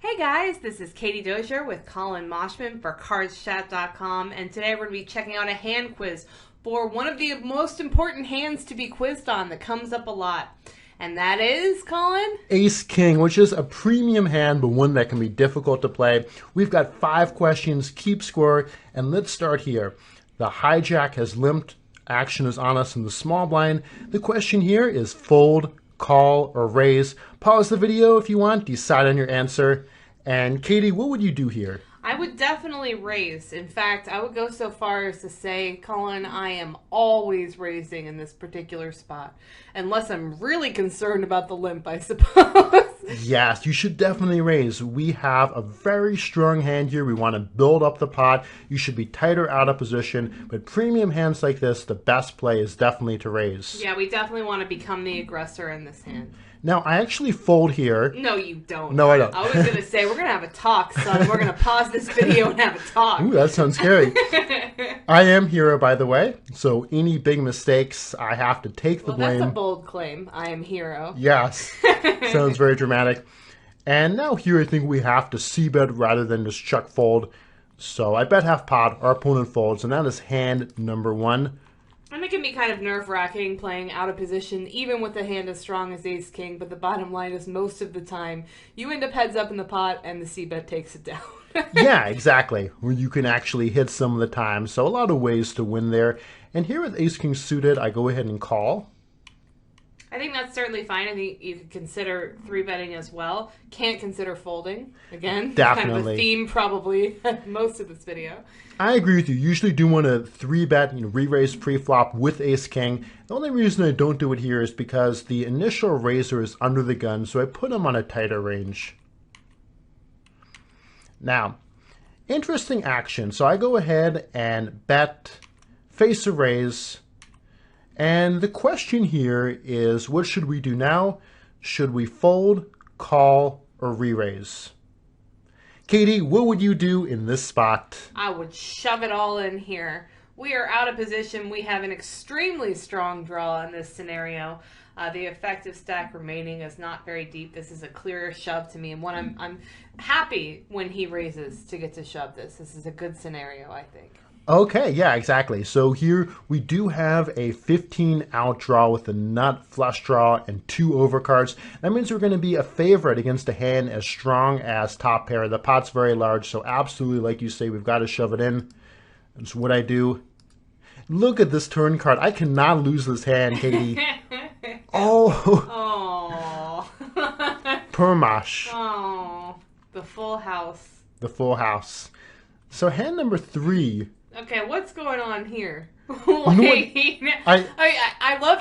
Hey guys, this is Katie Dozier with Collin Moshman for CardsChat.com, and today we're going to be checking out a hand quiz for one of the most important hands to be quizzed on that comes up a lot. And that is, Collin? Ace King, which is a premium hand, but one that can be difficult to play. We've got 5 questions, keep score, and let's start here. The hijack has limped, action is on us in the small blind. The question here is fold, call, or raise. Pause the video if you want, decide on your answer. And Katie, what would you do here? I would definitely raise. In fact, I would go so far as to say, Collin, I am always raising in this particular spot. Unless I'm really concerned about the limp, I suppose. Yes, you should definitely raise. We have a very strong hand here. We want to build up the pot. You should be tighter out of position. But premium hands like this, the best play is definitely to raise. Yeah, we definitely want to become the aggressor in this hand. Now, I actually fold here. No, you don't. No, I don't. I was going to say, we're going to have a talk, son. We're going to pause this video and have a talk. Ooh, that sounds scary. I am hero, by the way. So any big mistakes, I have to take the blame. That's a bold claim. I am hero. Yes. Sounds very dramatic. And now here I think we have to c-bet rather than just chuck fold. So I bet half pot, our opponent folds, and that is hand number 1. And it can be kind of nerve-wracking playing out of position, even with a hand as strong as Ace King, but the bottom line is most of the time, you end up heads up in the pot and the c-bet takes it down. Yeah, exactly. Where you can actually hit some of the time. So a lot of ways to win there. And here with Ace King suited, I go ahead and call. I think that's certainly fine. I think you could consider 3-betting as well. Can't consider folding. Again, definitely. Kind of a theme probably most of this video. I agree with you. Usually do want to 3-bet, re-raise pre-flop with Ace King. The only reason I don't do it here is because the initial raiser is under the gun, so I put him on a tighter range. Now, interesting action. So I go ahead and bet, face a raise. And the question here is, what should we do now? Should we fold, call, or re-raise? Katie, what would you do in this spot? I would shove it all in here. We are out of position. We have an extremely strong draw in this scenario. The effective stack remaining is not very deep. This is a clear shove to me, and one I'm happy when he raises to get to shove this. This is a good scenario, I think. Okay, yeah, exactly. So here we do have a 15 out draw with a nut, flush draw, and 2 overcards. That means we're going to be a favorite against a hand as strong as top pair. The pot's very large, so absolutely, like you say, we've got to shove it in. That's what I do. Look at this turn card. I cannot lose this hand, Katie. Oh. Permash. Oh. The full house. The full house. So hand number 3. Okay, what's going on here? Wait, I love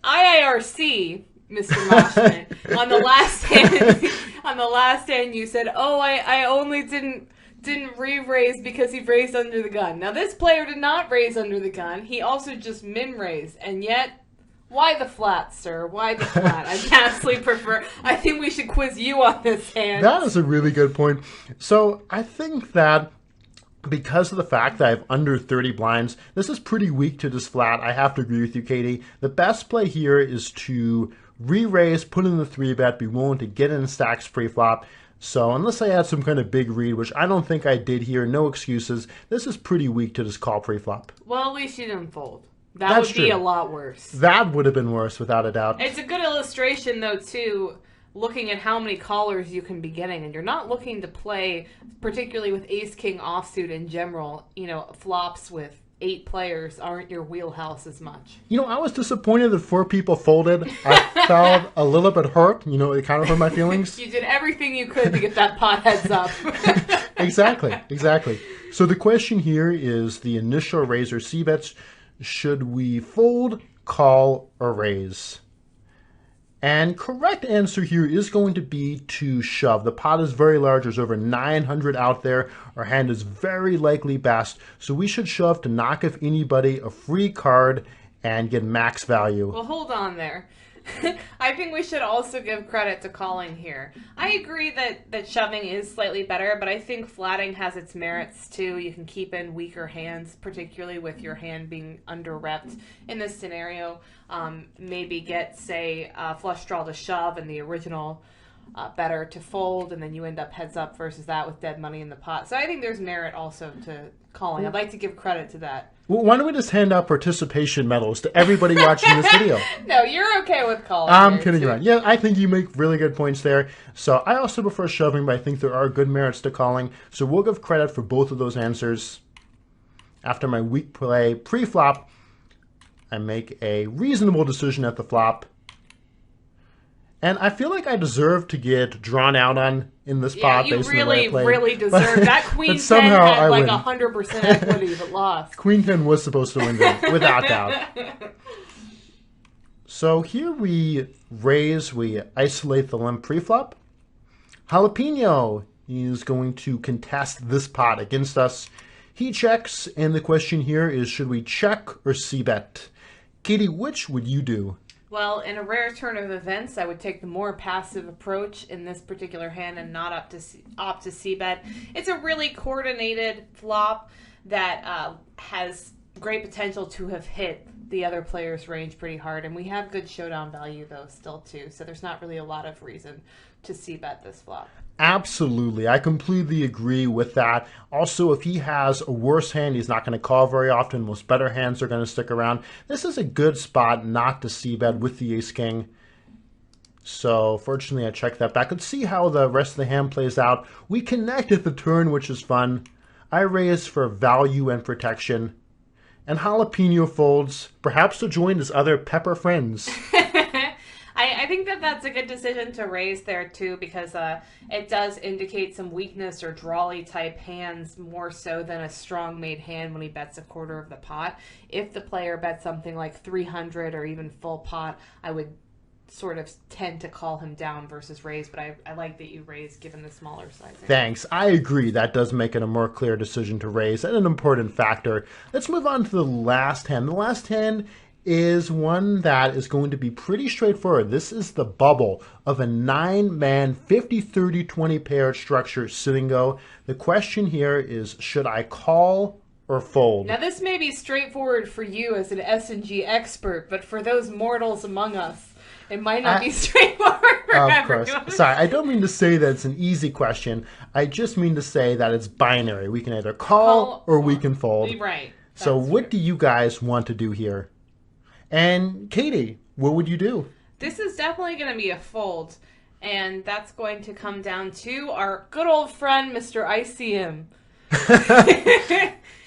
IIRC, Mr. Moshman. On the last hand, you said, "Oh, I only didn't re-raise because he raised under the gun." Now this player did not raise under the gun. He also just min-raised, and yet, why the flat, sir? Why the flat? I vastly prefer. I think we should quiz you on this hand. That is a really good point. So I think that, because of the fact that I have under 30 blinds, this is pretty weak to just flat. I have to agree with you, Katie. The best play here is to re-raise, put in the 3-bet, be willing to get in stacks pre-flop. So unless I had some kind of big read, which I don't think I did here, no excuses, this is pretty weak to just call pre-flop. Well, at least you didn't fold. That's would be a lot worse. That would have been worse, without a doubt. It's a good illustration, though, too, looking at how many callers you can be getting, and you're not looking to play, particularly with Ace King offsuit in general, flops with 8 players aren't your wheelhouse as much. I was disappointed that 4 people folded. I felt a little bit hurt. It kind of hurt my feelings. You did everything you could to get that pot heads up. Exactly. So the question here is the initial raise or c-bets. Should we fold, call, or raise? And correct answer here is going to be to shove. The pot is very large. There's over 900 out there. Our hand is very likely best. So we should shove to knock, if anybody, a free card and get max value. Well, hold on there. I think we should also give credit to Collin here. I agree that shoving is slightly better, but I think flatting has its merits too. You can keep in weaker hands, particularly with your hand being under-repped. In this scenario, maybe get, say, flush draw to shove and the original better to fold, and then you end up heads up versus that with dead money in the pot. So I think there's merit also to calling. I'd like to give credit to that. Well, why don't we just hand out participation medals to everybody watching this video? No, you're okay with calling. I'm kidding around. Yeah, I think you make really good points there. So I also prefer shoving, but I think there are good merits to calling. So we'll give credit for both of those answers. After my weak play pre-flop, I make a reasonable decision at the flop. And I feel like I deserve to get drawn out on in this pot based on the way I played. You really deserve that. Queen 10 had like 100% equity, but lost. Queen 10 was supposed to win then, without doubt. So here we raise, we isolate the limp preflop. Jalapeno is going to contest this pot against us. He checks, and the question here is, should we check or c-bet? Katie, which would you do? Well, in a rare turn of events, I would take the more passive approach in this particular hand and not opt to c-bet. It's a really coordinated flop that has great potential to have hit the other player's range pretty hard, and we have good showdown value though still too, so there's not really a lot of reason to c-bet this flop. Absolutely. I completely agree with that. Also, if he has a worse hand, he's not going to call very often. Most better hands are going to stick around. This is a good spot not to c-bet with the ace-king. So, fortunately, I checked that back. Let's see how the rest of the hand plays out. We connect at the turn, which is fun. I raise for value and protection. And Jalapeno folds, perhaps to join his other pepper friends. I think that that's a good decision to raise there too, because it does indicate some weakness or drawly type hands more so than a strong made hand when he bets a quarter of the pot. If the player bets something like 300 or even full pot, I would sort of tend to call him down versus raise, but I like that you raise given the smaller size. Thanks. I agree. That does make it a more clear decision to raise and an important factor. Let's move on to the last hand. The last hand is one that is going to be pretty straightforward. This is the bubble of a 9-man 50-30-20 paired structure sitting go. The question here is, should I call or fold? Now this may be straightforward for you as an S&G expert, but for those mortals among us, it might not be straightforward for everyone. Of course. Sorry, I don't mean to say that it's an easy question. I just mean to say that it's binary. We can either call or we can fold. Right. So what do you guys want to do here? And Katie, what would you do? This is definitely going to be a fold, and that's going to come down to our good old friend, Mr. ICM.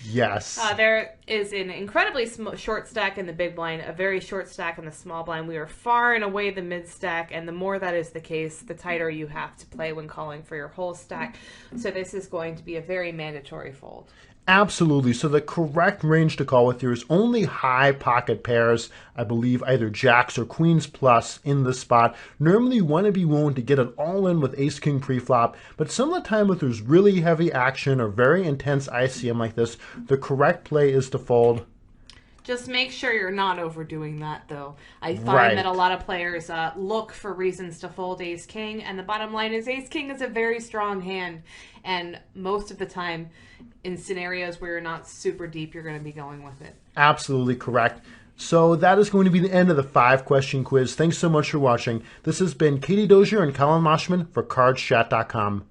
Yes. There is an incredibly short stack in the big blind, a very short stack in the small blind. We are far and away the mid stack, and the more that is the case, the tighter you have to play when calling for your whole stack. So this is going to be a very mandatory fold. Absolutely. So the correct range to call with here is only high pocket pairs. I believe either jacks or queens plus in this spot. Normally you want to be willing to get it all in with ace-king preflop, but some of the time if there's really heavy action or very intense ICM like this, the correct play is to fold. Just make sure you're not overdoing that, though. I find that a lot of players look for reasons to fold ace-king, and the bottom line is ace-king is a very strong hand, and most of the time, in scenarios where you're not super deep, you're going to be going with it. Absolutely correct. So that is going to be the end of the 5-question quiz. Thanks so much for watching. This has been Katie Dozier and Collin Moshman for CardsChat.com.